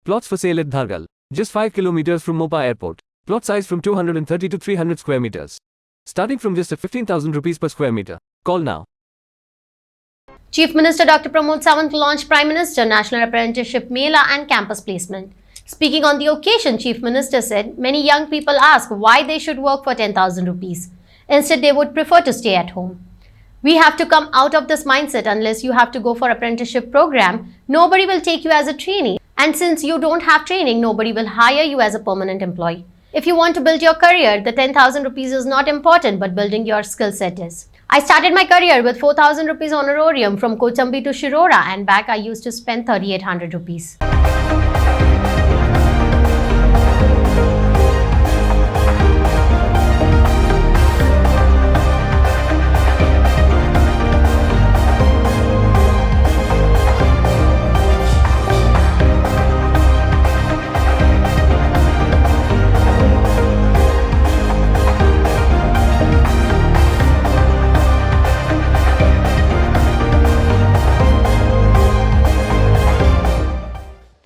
Plots for sale at Dhargal, just 5 kilometers from Mopa Airport. Plot size from 230 to 300 square meters. Starting from just 15,000 rupees per square meter. Call now. Chief Minister Dr. Pramod Sawant launched Prime Minister National Apprenticeship Mela and Campus Placement. Speaking on the occasion, Chief Minister said many young people ask why they should work for 10,000 rupees. Instead, they would prefer to stay at home. We have to come out of this mindset. Unless you have to go for apprenticeship program, nobody will take you as a trainee. And since you don't have training, nobody will hire you as a permanent employee. If you want to build your career, the 10,000 rupees is not important, but building your skill set is. I started my career with 4,000 rupees honorarium from Kochambi to Shirora, and back I used to spend 3,800 rupees.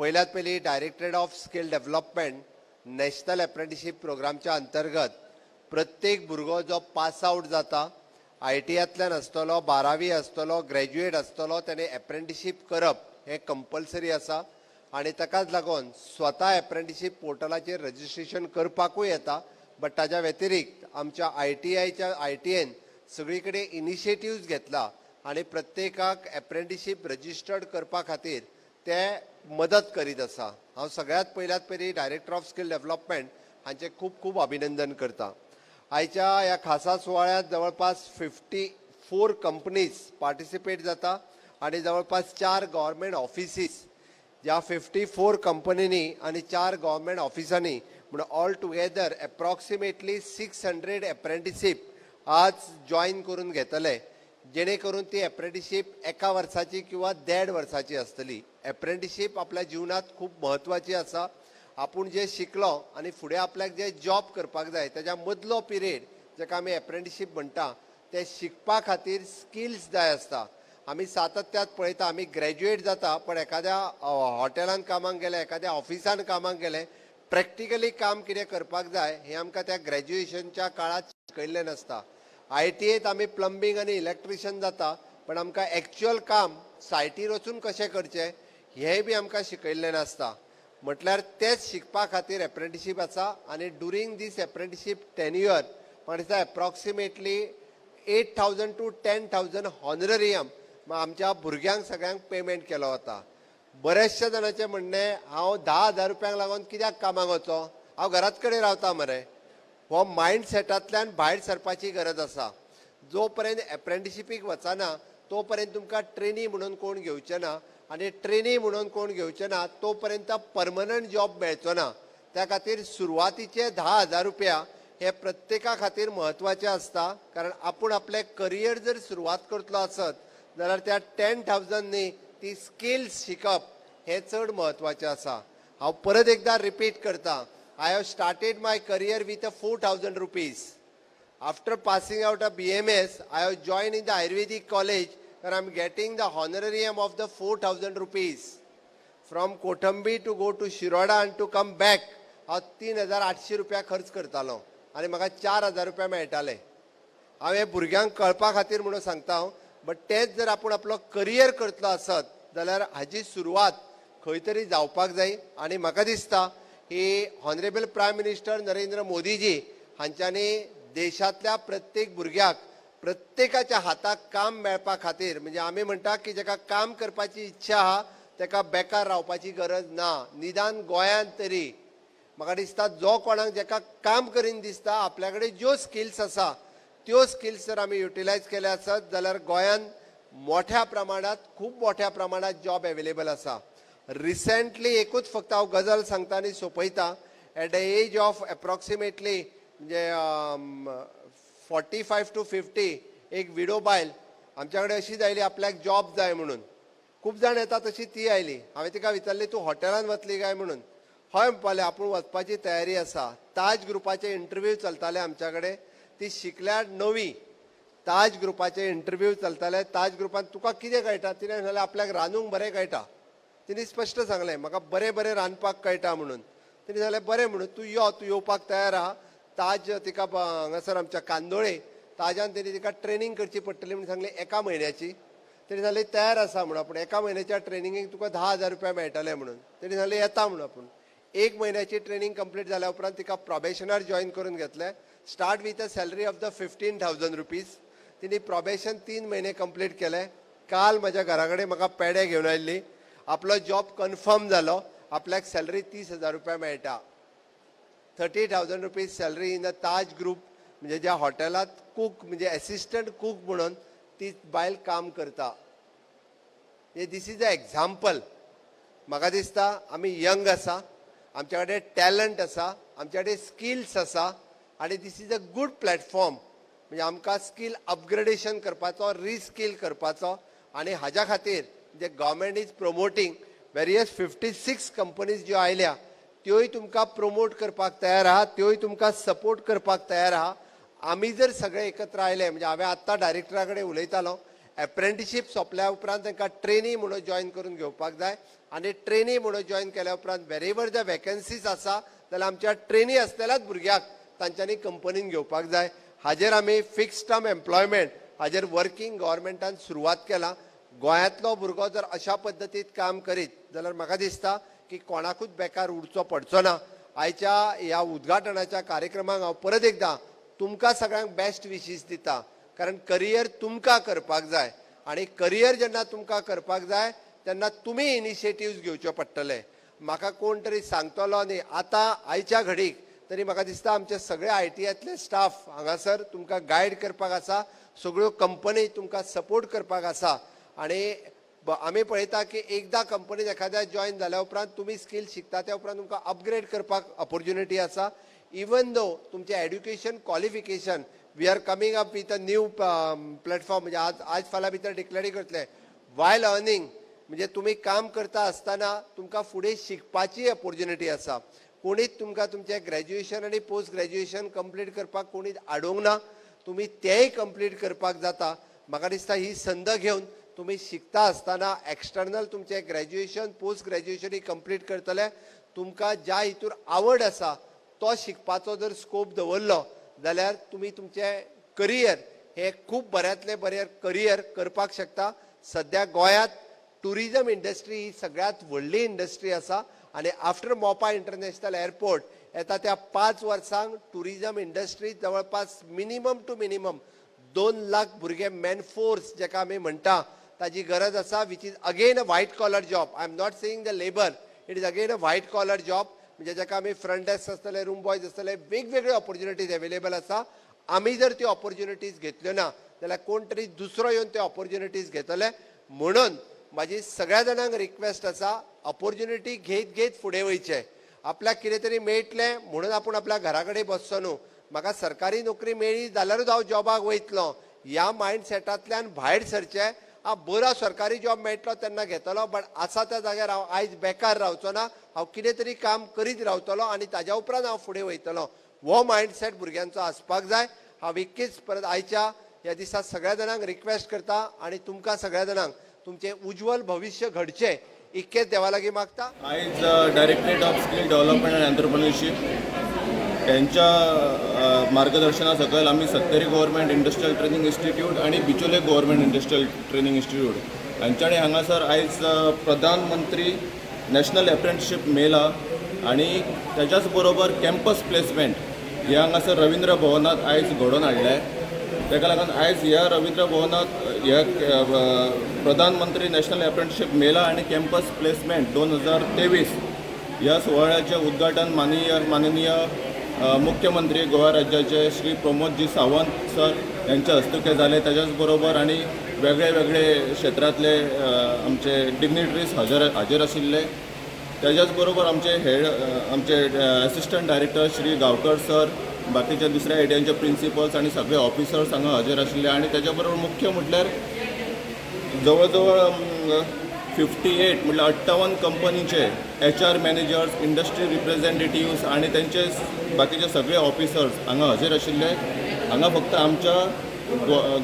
पहिल्यात पहिली directorate of skill development national apprenticeship प्रोग्रामच्या अंतर्गत प्रत्येक भुरगो जो pass out जाता ITआतल्यान आसतलो 12वी आसतलो ग्रॅज्युएट आसतलो त्याने अप्रेंटिसशीप करप हे कंपल्सरी आसा आणि ताकाच लागून स्वता अप्रेंटिसशीप पोर्टलाचेर रजिस्ट्रेशन करपाकूय येता बट ताज्या व्यतिरिक्त आमच्या ITN सगळी कडेन इनिशिएटिव्स घेतला आणि प्रत्येकाक अप्रेंटिसशीप रजिस्टर्ड करपा खातीर ते मदत करीत आसा. हांव सगळ्यात पयली डायरेक्टर ऑफ स्किल डेव्हलपमेंट हांचे खूप खूप अभिनंदन करता. आयच्या ह्या खासा सुवाळ्यात जवळपास 54 कंपनीज पार्टिसिपेट जाता आणि जवळपास 4 गव्हर्नमेंट ऑफिसीस ज्या 54 कंपनींनी आणि 4 गव्हर्नमेंट ऑफिसांनी म्हणून ऑल टुगेदर अप्रॉक्सिमेटली 600 अप्रेंटिसशीप आज जॉईन करून घेतले जेणे करून ती अप्रेंटिसशीप एका वर्साची किंवा 1.5 वर्साची आसतली. अप्रेंटिसशीप आपल्या जीवनात खूप महत्वाची आसा. आपण जे शिकलो आणि फुडें आपल्याक जे जॉब करपाक जाय त्याच्या मदलो पिरियड जाका आमी अप्रेंटिसशीप म्हणटा ते शिकपा खातीर स्किल्स जाय आसता. आमी सातत्यात पळयता आमी ग्रॅज्युएट जाता पण एखाद्या हॉटेलान कामाक गेले एखाद्या ऑफिसान कामाक गेले प्रॅक्टिकली काम कितें करपाक जाय हे आमकां त्या ग्रॅज्युएशनच्या काळात शिकयल्लें नासता. ITएत आमी प्लंबिंग आणि इलेक्ट्रिशियन जाता पण आमकां एक्चुअल काम सायटीर वचून कशें करचें हेंय बी आमकां शिकयल्लें नासता. म्हटल्यार तेच शिकपा खातीर अप्रेंटिसशीप आसा आणि ड्युरींग दीस अप्रेंटिसशीप टेन्युअर म्हणटा अप्रॉक्सिमेटली 8,000 to 10,000 हॉनररियम आमच्या भुरग्यांक सगळ्यांक पेमेंट केलो वता. बरेचशे जाणांचें म्हणणें हांव 10,000 रुपयांक लागून कित्याक कामाक वचो हांव घराच कडेन रावता मरे. हो मायंड सेटांतल्यान भायर सरपाची गरज आसा. जो पर्यंत अप्रेंटिसशीपीक वचना तो पर्यंत तुमकां ट्रेनी म्हणून कोण घेवचे ना आणि ट्रेनी म्हणून कोण घेवचे ना तो पर्यंत परमनंट जॉब मेळचो ना. त्या खातीर सुरवातीचे 10,000 रुपया हे प्रत्येका खातीर महत्वाचे आसता कारण आपण आपले करियर जर सुरवात करतलो आसत जाल्यार त्या 10,000नी ती स्किल्स शिकप हे चड महत्वाचे आसा. हांव परत एकदा रिपीट करता. I have started my career with 4,000 rupees. After passing out of BMS, I have joined in the Ayurvedic college where I am getting the honorarium of the 4,000 rupees. From Kochambi to go to Shiroda and to come back, हांव 3,800 रुपया खर्च करतालो आणि म्हाका 4,000 रुपया मेळटाले. हांव हे भुरग्यांक कळपा खातीर म्हणून सांगता बट तेच जर आपण आपलो करियर करतलो आसत जाल्यार हाची सुरवात खंय तरी जावपाक जाय आणि म्हाका दिसता ही honourable prime minister Narendra Modiji हांच्यांनी देशातल्या प्रत्येक भुरग्याक प्रत्येकाच्या हाताक काम मेळपा खातीर म्हणजे आमी म्हणटा की जाका काम करपाची इच्छा आहा ताका बेकार रावपाची गरज ना. निदान गोंयांत तरी म्हाका दिसता जो कोणाक जाका काम करीन दिसता आपल्या कडेन ज्यो स्किल्स आसा त्यो स्किल्स जर आमी युटिलायज केले आसत जाल्यार गोंयांत मोठ्या प्रमाणात खूप मोठ्या प्रमाणात जॉब अवेलेबल आसा. रिसेंटली एकूच फक्त हांव गजाल सांगता आनी सोंपयता. At the age of approximately म्हणजे 45 to 50 एक विडो बायल आमच्या कडेन अशीच आयली आपल्याक जॉब जाय म्हणून. खूप जाण येता तशी ती आयली. हांवें तिका विचारली तूं हॉटेलान वतली काय म्हणून. हय म्हणपाले आपूण वचपाची तयारी आसा. ताज ग्रुपाचे इंटरव्यू चलताले आमच्या कडेन. ती शिकल्यार 9वी. ताज ग्रुपाचे इंटरव्यू चलताले. ताज ग्रुपान तुका कितें कळटा तिणें सांगलें आपल्याक रांदूंक बरें कळटा. तिने स्पश्ट सांगलें म्हाका बरें बरें रांदपाक कळटा म्हणून. तिने सांगलें बरें म्हणून तूं यो, तूं येवपाक तयार आहा. ताज तिका हांगासर आमच्या कांदोळे ताज्यान तेणी तिका ट्रेनींग करची पडटली म्हणून सांगलें 1 म्हयन्याची. तेणी सांगलें तयार आसा म्हणून. पूण 1 म्हयन्याच्या ट्रेनिंगेक तुका 10,000 रुपया मेळटले म्हणून. तेणी सांगलें येता म्हणून. आपूण 1 म्हयन्याची ट्रेनिंग कंप्लीट जाल्या उपरांत तिका प्रोबेशनार जॉईन करून घेतलें. Start with a salary of the 15,000 rupees. तिने प्रोबेशन 3 म्हयने कंप्लीट केलें. काल म्हज्या घरा कडेन म्हाका पेडे घेवन आयिल्ली. आपलो जॉब कन्फर्म जालो. आपल्याक सॅलरी 30,000 रुपया मेळटा. 30,000 rupees salary in the Taj group, म्हणजे ज्या हॉटेलात कूक म्हणजे एसिस्टंट कूक म्हणून ती बायल काम करता. This is a example. म्हाका दिसता आमी यंग आसा, आमच्या कडेन टॅलंट आसा, आमच्या कडेन स्किल्स आसा आनी this is a good platform. म्हणजे आमकां स्कील अपग्रेडेशन करपाचो, रिस्कील करपाचो आनी हाज्या खातीर जे government is promoting various 56 companies ज्यो आयल्या त्योय तुमकां प्रमोट करपाक तयार आहा, त्योय तुमकां सपोर्ट करपाक तयार आहा. आमी जर सगळे एकत्र आयले, म्हणजे हांवें आत्तां डायरेक्टरा कडेन उलयतालो, एप्रेंटिशीप सोंपल्या उपरांत तांकां ट्रेनी म्हणून जॉईन करून घेवपाक जाय आनी ट्रेनी म्हणून जॉईन केल्या उपरांत वेरेवर द वॅकन्सीज आसा जाल्यार आमच्या ट्रेनी आसलेल्याच भुरग्याक तांच्यांनी कंपनीन घेवपाक जाय. हाजेर आमी फिक्स टर्म एम्प्लॉयमेंट हाजेर वर्किंग गव्हर्मेंटान सुरवात केला. गोंयांतलो भुरगो जर अशा पद्दतीत काम करीत जाल्यार म्हाका दिसता की कोणाकूच बेकार उरचो पडचो ना. आयच्या ह्या उद्घाटनाच्या कार्यक्रमाक हांव परत एकदां तुमकां सगळ्यांक बेस्ट विशीस दिता. कारण करियर तुमकां करपाक जाय आनी करियर जेन्ना तुमकां करपाक जाय तेन्ना तुमी इनिशिएटिव्स घेवचे पडटले. म्हाका कोण तरी सांगतलो न्ही आतां आयच्या घडीक तरी म्हाका दिसता आमचे सगळे ITतले स्टाफ हांगासर तुमकां गायड करपाक आसा, सगळ्यो कंपनी तुमकां सपोर्ट करपाक आसा. आनी आमी पळयता की एकदां कंपनीन एखाद्या जॉईन जाल्या उपरांत तुमी स्कील शिकता त्या उपरांत तुमकां अपग्रेड करपाक ऑपॉर्च्युनिटी आसा. इवन दो तुमचें education qualification we are coming up with a new platform, म्हणजे आज फाल्यां भितर डिक्लेअर करतले वायल अर्निंग, म्हणजे तुमी काम करता आसतना तुमकां फुडें शिकपाची ऑपॉर्च्युनिटी आसा. कोणीच तुमकां तुमचें ग्रॅज्युएशन आनी पोस्ट ग्रॅज्युएशन कंप्लीट करपाक कोणीच आडोवंक ना. तुमी तेंय कंप्लीट करपाक जाता. म्हाका दिसता ही संद घेवन तुमी शिकता आसतना एक्सटर्नल तुमचें ग्रॅज्युएशन पोस्ट ग्रॅज्युएशनय कंप्लीट करतले. तुमकां ज्या हितूर आवड आसा तो शिकपाचो जर स्कोप दवरलो जाल्यार तुमी तुमचें करियर हे खूब बऱ्यांतलें बरें करियर करपाक शकता. सद्या गोंयांत टुरिजम इंडस्ट्री ही सगळ्यांत व्हडली इंडस्ट्री आसा आनी आफ्टर मोपा इंटरनॅशनल एअरपोर्ट येता त्या 5 वर्सांक टुरिजम इंडस्ट्री जवळपास मिनिमम टू मिनिमम 2 लाख भुरगे मॅन फोर्स जेका आमी म्हणटा ताची गरज आसा. Which is again a white collar job. I am not saying the labour, it is again a white collar job. म्हणजे जेका आमी फ्रंट डेस्क आसतले, रूम बॉयज आसतले, वेगवेगळे ऑपॉर्च्युनिटीज अवेलेबल आसा. आमी जर त्यो ऑपॉर्च्युनिटीज घेतल्यो ना जाल्यार कोण तरी दुसरो येवन त्यो ऑपॉर्च्युनिटीज घेतले. म्हणून म्हाजी सगळ्या जाणांक रिक्वेस्ट आसा, ऑपॉर्च्युनिटी घेत घेत फुडें वयचें. आपल्याक कितें तरी मेळटलें म्हणून आपूण आपल्या घरा कडेन बसचो न्हू. म्हाका सरकारी नोकरी मेळ्ळी जाल्यारूच हांव जॉबाक वयतलो ह्या मायंडसेटांतल्यान भायर सरचें. बरो सरकारी जॉब मेळटलो तेन्ना घेतलो, बट आसा त्या जाग्यार हांव आयज बेकार रावचो ना. हांव कितें तरी काम करीत रावतलो आनी ताज्या उपरांत हांव फुडें वयतलो. हो मायंडसेट भुरग्यांचो आसपाक जाय. हांव इतकीच परत आयच्या ह्या दिसा सगळ्या जाणांक रिक्वेस्ट करता आनी तुमकां सगळ्या जाणांक तुमचें उज्वल भविश्य घडचें इतकेच देवा लागीं मागता. आयज directorate of skill development end entrepreneurship यांच्या मार्गदर्शना सकयल आमी सत्तरी गव्हर्मेंट इंडस्ट्रियल ट्रेनिंग इन्स्टिट्यूट आणि बिचोले गव्हर्मेंट इंडस्ट्रियल ट्रेनिंग इन्स्टिट्यूट हांच्यानी हांगासर आयज प्रधानमंत्री नॅशनल एप्रेंटिसशीप मेला आणि त्याच्याच बरोबर कॅम्पस प्लेसमेंट हे हांगासर रवींद्र भवनात आयज घडोवन हाडले. ताका लागून आयज ह्या रवींद्र भवनात ह्या प्रधानमंत्री नॅशनल एप्रेंटिसशीप मेला आणि कॅम्पस प्लेसमेंट 2023 ह्या सुवाळ्याचे उद्घाटन माननीय मुख्यमंत्री गोवा राज्याचे श्री प्रमोदजी सावंत सर यांच्या हस्तुके झाले. त्याच्याच बरोबर आणि वेगळे वेगळे क्षेत्रातले आमचे डिग्निटरीज हाजीर आशिल्ले. त्याच्याच बरोबर आमचे assistant director Shri Gaonkar sir, बाकीच्या दुसऱ्या एरियांचे प्रिन्सिपल्स आणि सगळे ऑफिसर्स हांगा हजर आशिल्ले. आणि त्याच्या बरोबर मुख्य म्हटल्यार जवळ जवळ 58 म्हटल्यार 58 कंपनीचे HR मॅनेजर्स, इंडस्ट्री रिप्रेझेंटेटिव्स आणि त्यांचे बाकीचे सगळे ऑफिसर्स हांगा हजर आशिल्ले. हांगा फक्त आमच्या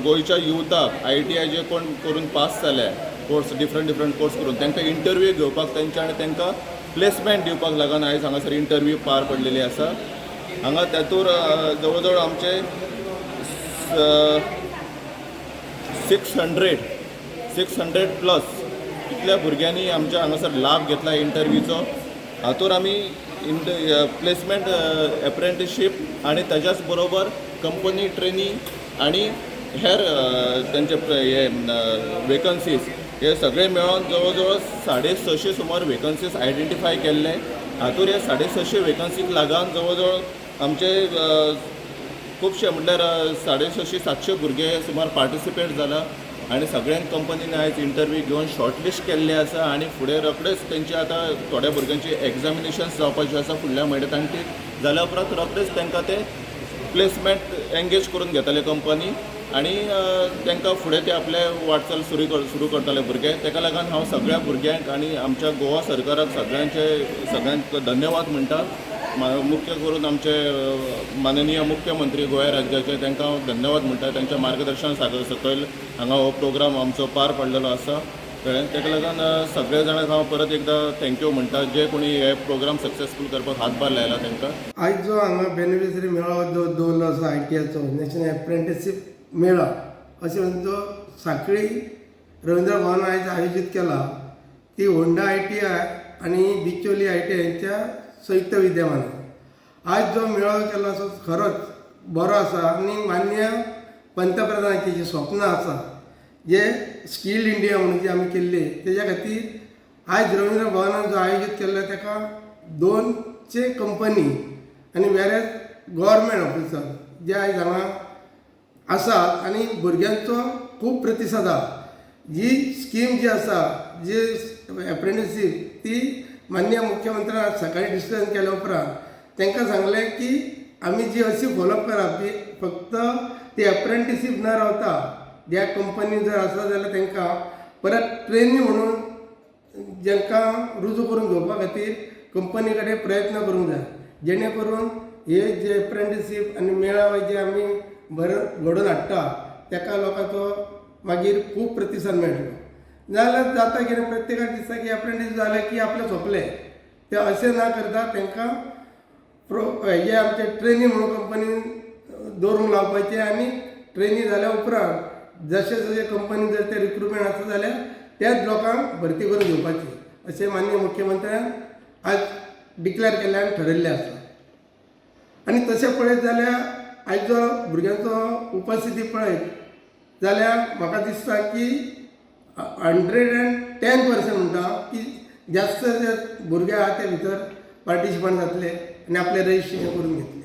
गोंयच्या युथाक ITI जे कोण करून पास जाले कोर्स डिफरंट कोर्स करून तांकां इंटरव्यू घेवपाक तेंचे आनी तांकां प्लेसमेंट दिवपाक लागून आयज हांगासर इंटरव्यू पार पडलेली आसा. हांगा तातूंत जवळ जवळ आमचे 600 प्लस इतल्या भुरग्यांनी आमच्या हांगासर लाभ घेतला इंटरव्यूचो. हातूंत आमी प्लेसमेंट एप्रेंटिसशीप आनी ताच्याच बरोबर कंपनी ट्रेनिंग आनी हेर तेंचे हे वेकन्सीज हे सगळे मेळोन जवळ जवळ 650 सुमार वेकन्सीज आयडेंटिफाय केल्ले. हातूंत हे 650 वेकन्सीक लागून जवळ जवळ आमचे खुबशे म्हटल्यार 650-700 भुरगे सुमार पार्टिसिपेट जाला आनी सगळ्यांक कंपनीन आयज इंटरव्यू घेवन शॉर्टलिस्ट केल्ले आसा आनी फुडें रोखडेच तेंचे आतां थोड्या भुरग्यांची एग्जामिनेशन्स जावपाची आसा फुडल्या म्हयन्यांत आनी ती जाल्या उपरांत रोखडेच तांकां ते प्लेसमेंट एंगेज करून घेतले कंपनी आनी तांकां फुडें ते आपले वाटचाल सुरू करतले भुरगे. ताका लागून हांव सगळ्या भुरग्यांक आनी आमच्या गोवा सरकाराक सगळ्यांक धन्यवाद म्हणटा. मुख्य करून आमचे माननीय मुख्यमंत्री गोंय राज्याचे तांकां हांव धन्यवाद म्हणटा. तांच्या मार्गदर्शन सकयल हांगा हो प्रोग्राम आमचो पार पडलेलो आसा. कळ्ळें. ताका लागून सगळे जाणांक हांव परत एकदां थँक्यू म्हणटा जे कोणी हे प्रोग्राम सक्सेसफूल करपाक हातभार लायला तांकां. आयज जो हांगा बेनिफिशरी मेळावो दवरलो आसा ITIचो नॅशनल एप्रेंटिसशीप मेळा अशें म्हणून तो सांखळी रवींद्र भवन आयज आयोजीत केला. ती होंडा ITI आनी बिचोली ITI यांच्या संयुक्त विद्यमानान आज जो मेळावो केला तो खरोच बरो आसा आनी माननीय पंतप्रधानाची जी स्वप्नां आसा जे स्कील इंडिया म्हणून जी आमी केल्ली तेज्या खातीर आयज रवींद्र भवनान जो आयोजीत केल्लो ताका 200 कंपनी आनी वेरेज गव्हर्मेंट ऑफिसर जे आयज हांगा आसात आनी भुरग्यांचो खूब प्रतिसाद आसा. जी स्कीम जी आसा जी एप्रेंटिसशीप ती माननीय मुख्यमंत्र्यान सकाळी डिस्कशन केल्या उपरांत तांकां सांगलें की आमी जी अशी फॉलोअप करप की फक्त ती एप्रेंटिसशीप न रावता ज्या कंपनी जर आसा जाल्यार तांकां परत ट्रेनी म्हणून जांकां रुजू करून घेवपा खातीर कंपनी कडेन प्रयत्न करूंक जाय जेणे करून हे जे एप्रेंटिसशीप आनी मेळावे जे आमी घडोवन हाडटा ताका लोकांचो मागीर खूब प्रतिसाद मेळटलो. जाल्यार जाता कितें प्रत्येकाक दिसता की एप्रेंटीस जालें की आपलें सोंपलें. तें अशें ना करता तांकां हेजे आमचे ट्रेनी म्हणून कंपनीन दवरूंक लावपाचें आनी ट्रेनी जाल्या उपरांत जशें जशें कंपनी जर ते रिक्रुटमेंट आसा जाल्यार त्याच लोकांक भरती करून घेवपाची अशें माननीय मुख्यमंत्र्यान आज डिक्लेअर केल्लें आनी ठरयल्लें आसा. आनी तशें पळयत जाल्यार आयज जो भुरग्यांचो उपस्थिती पळयत जाल्यार म्हाका दिसता की 110% म्हणटा की जास्त जे भुरगे आहा ते भितर पार्टिसिपंट जातले आनी आपलें रजिस्ट्रेशन करून घेतले.